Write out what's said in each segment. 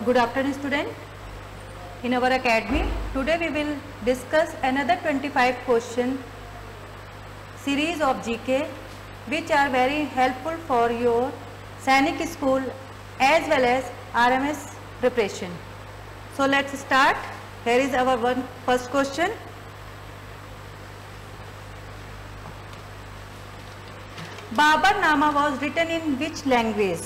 Good afternoon, student. In our academy, today we will discuss another 25 question series of GK, which are very helpful for your Sainik school as well as RMS preparation. So let's start. Here is our first question. Babarnama was written in which language?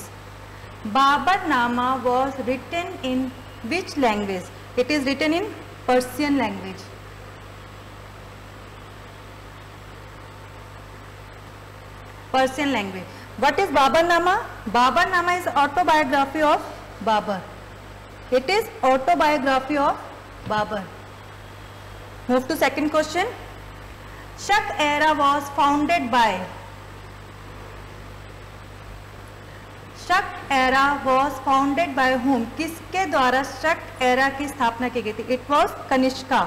Babarnama was written in which language? It is written in Persian language. Persian language. What is Babarnama? Babarnama is autobiography of Babur. It is autobiography of Babur. Move to second question. Shak era was founded by. शक era was founded by whom? किसके द्वारा शक era की स्थापना की गई थी? It was Kanishka.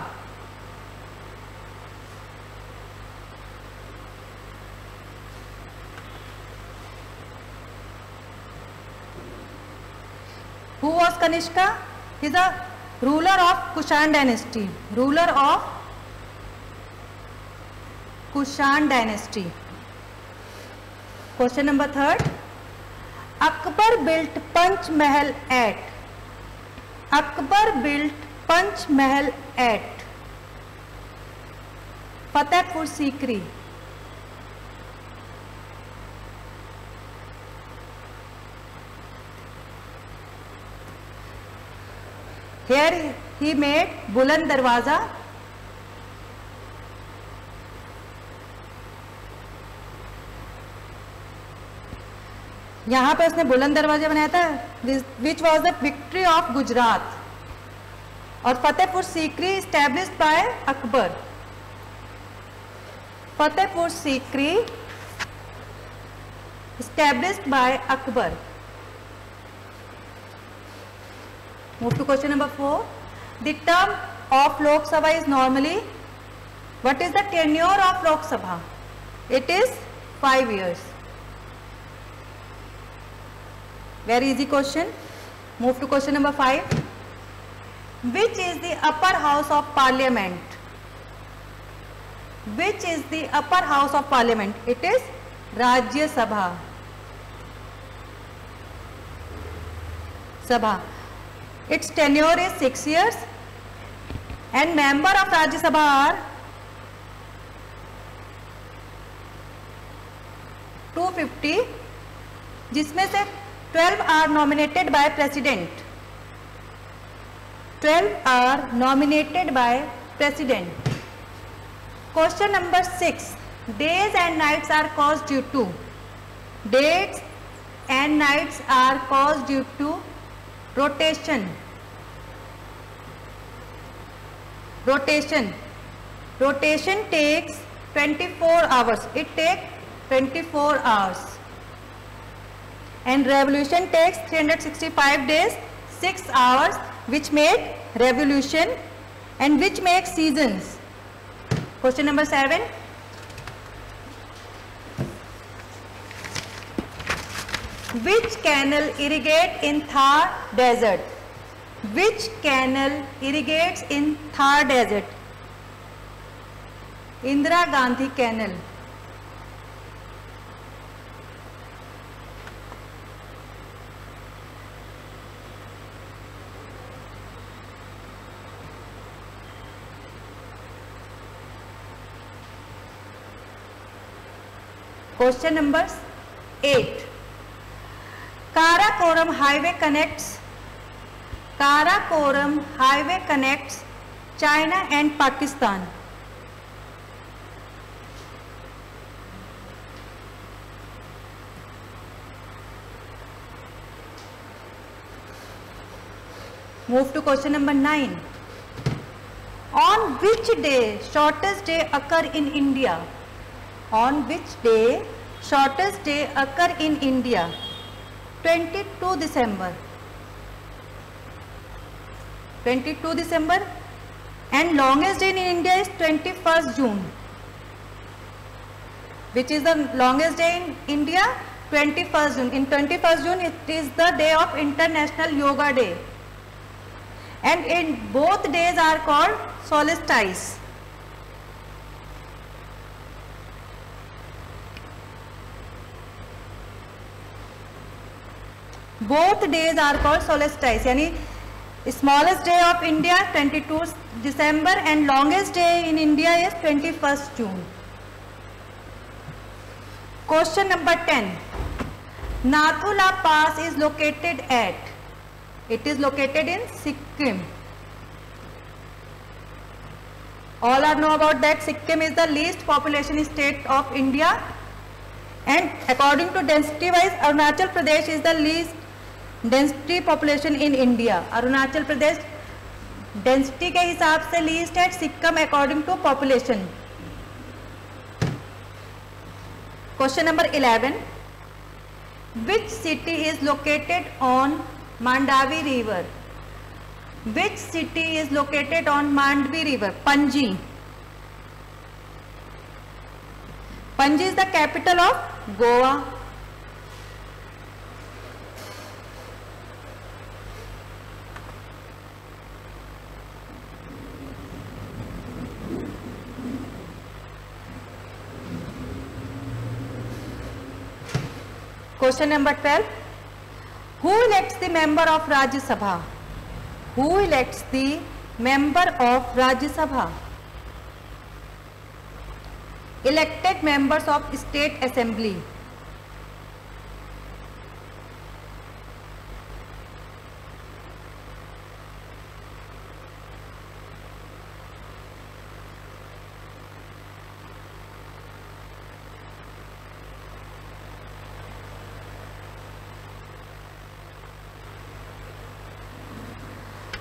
Who was Kanishka? He is a ruler of Kushan dynasty. Ruler of Kushan dynasty. Question number third. Akbar built Panch Mahal at. Akbar built Panch Mahal at Fatehpur Sikri. Here he made Buland Darwaza. यहाँ पे उसने बुलंद दरवाजा बनाया था, which was the victory of Gujarat. और Fatehpur Sikri established by Akbar. Fatehpur Sikri established by Akbar. Move to question number 4. The term of Lok Sabha is normally, what is the tenure of Lok Sabha? It is 5 years. Very easy question. Move to question number 5. Which is the upper house of parliament? Which is the upper house of parliament? It is Rajya Sabha. Sabha. Its tenure is 6 years and member of Rajya Sabha are 250, जिसमें से 12 are nominated by president. 12 are nominated by president. Question number 6. Days and nights are caused due to. Days and nights are caused due to rotation. Rotation. Rotation takes 24 hours. It takes 24 hours. And revolution takes 365 days, 6 hours, which make revolution and which make seasons. Question number 7. Which canal irrigates in Thar desert? Which canal irrigates in Thar desert? Indira Gandhi Canal. Question number 8. Karakoram highway connects. Karakoram highway connects China and Pakistan. Move to question number 9. On which day shortest day occur in India? On which day shortest day occur in India? 22 December. 22 December. And longest day in India is 21st June. Which is the longest day in India? 21st June. In 21st June it is the day of International Yoga Day. and in both days are called solstice. Both days are called solstice, यानी smallest day of India 22 December and longest day in India is 21st June. Question number 10. Nathula Pass is located at? It is located in Sikkim. All are know about that. Sikkim is the least population state of India, and according to density wise, Arunachal Pradesh is the least density population in India. Arunachal Pradesh density के हिसाब से least है, Sikkim according to population. Question number 11. Which city is located on Mandovi river? Which city is located on Mandovi river? Panaji. Panaji is the capital of Goa. Question number 12. Who elects the member of Rajya Sabha? Who elects the member of Rajya Sabha? Elected members of State Assembly.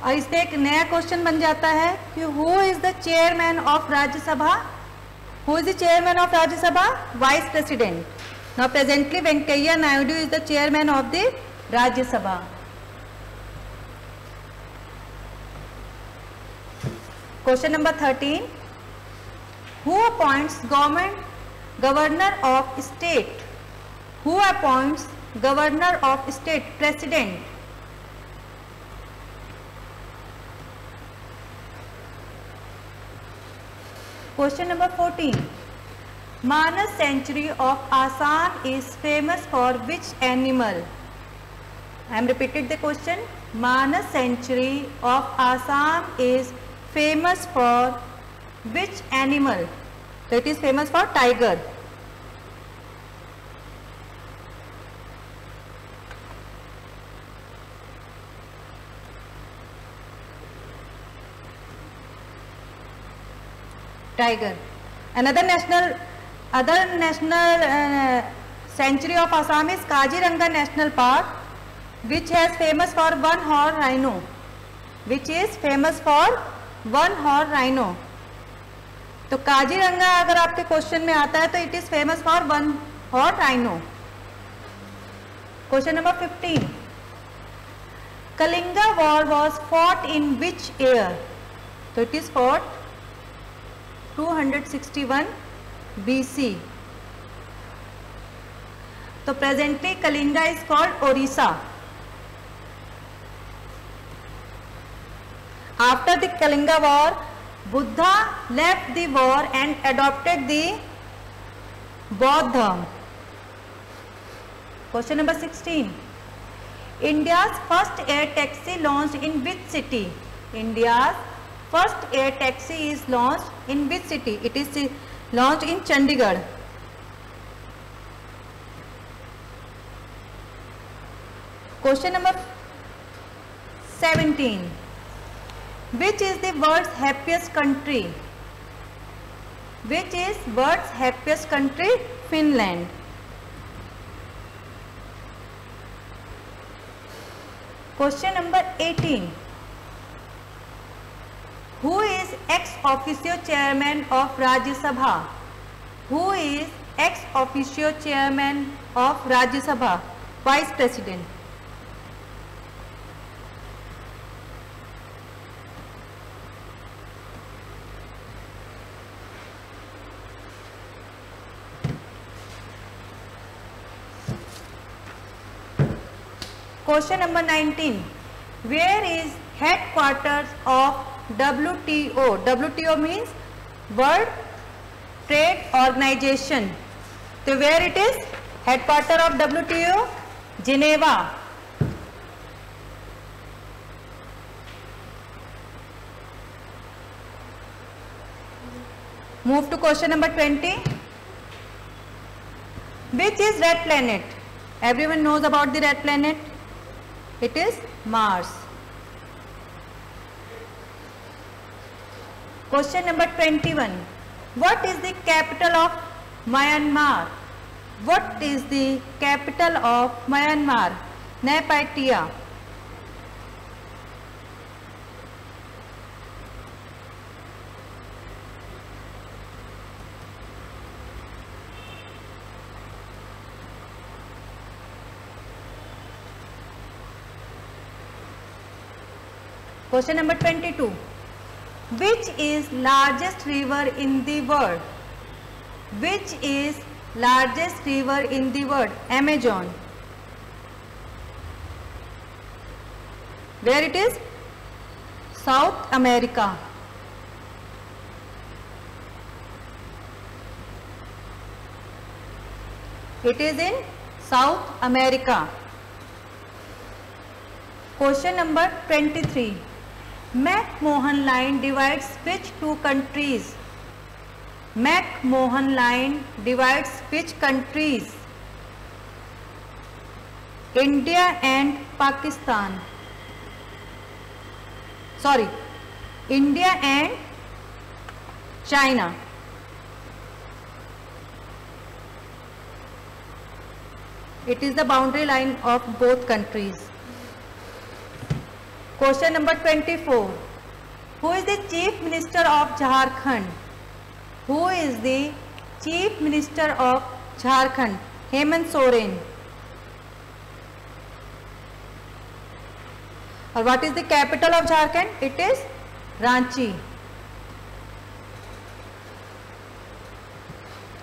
और इससे एक नया question बन जाता है कि who is the chairman of Rajya Sabha? Who is the chairman of Rajya Sabha? Vice president. Now presently Venkaiah Naidu is the chairman of the Rajya Sabha. Question number 13. Who appoints governor of state? Who appoints governor of state? President. Question number 14. Manas Sanctuary of Assam is famous for which animal? I am repeating the question. Manas Sanctuary of Assam is famous for which animal? So it is famous for tiger. Tiger. Other national sanctuary of Assam is Kaziranga National Park, which has famous for one-horn rhino. Which is famous for one-horn rhino. तो काजीरंगा अगर आपके question में आता है तो it is famous for one-horn rhino. Question number 15. Kalinga War was fought in which year? So it is fought 261 BC. तो presently Kalinga is called Orissa. After the Kalinga War, Buddha left the war and adopted the Bauddha. Question number 16. India's first air taxi launched in which city? India's first air taxi is launched in which city? It is launched in Chandigarh. Question number 17. Which is the world's happiest country? Which is world's happiest country? Finland. Question number 18. Who is ex officio chairman of Rajya Sabha? Who is ex officio chairman of Rajya Sabha? Vice President. Question number 19. Where is headquarters of WTO? WTO means World Trade Organization. So where it is? Headquarter of WTO? Geneva. Move to question number 20. Which is red planet? Everyone knows about the red planet. It is Mars. Question number 21. What is the capital of Myanmar? What is the capital of Myanmar? Naypyidaw. Question number 22. Which is largest river in the world? Which is largest river in the world? Amazon. Where it is? South America. It is in South America. Question number 23. McMahon line divides which two countries? McMahon line divides which countries? India and Pakistan. Sorry, India and China. It is the boundary line of both countries. Question number 24. Who is the Chief Minister of Jharkhand? Who is the Chief Minister of Jharkhand? Hemant Soren. Or what is the capital of Jharkhand? It is Ranchi.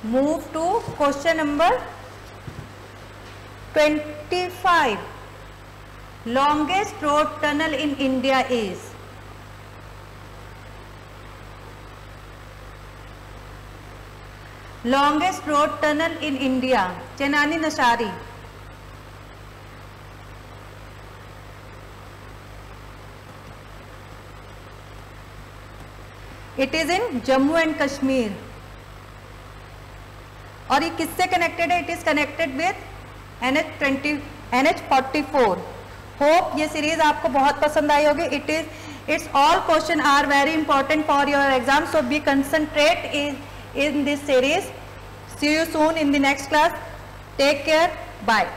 Move to question number 25. Longest road tunnel in India is? Longest road tunnel in India, Chenani Nashari. It is in Jammu and Kashmir. और ये किससे connected है? It is connected with NH44. Hope ये series आपको बहुत पसंद आई होगी. It's all question are very important for your exam, so be concentrate in this series. See you soon in the next class. Take care. Bye.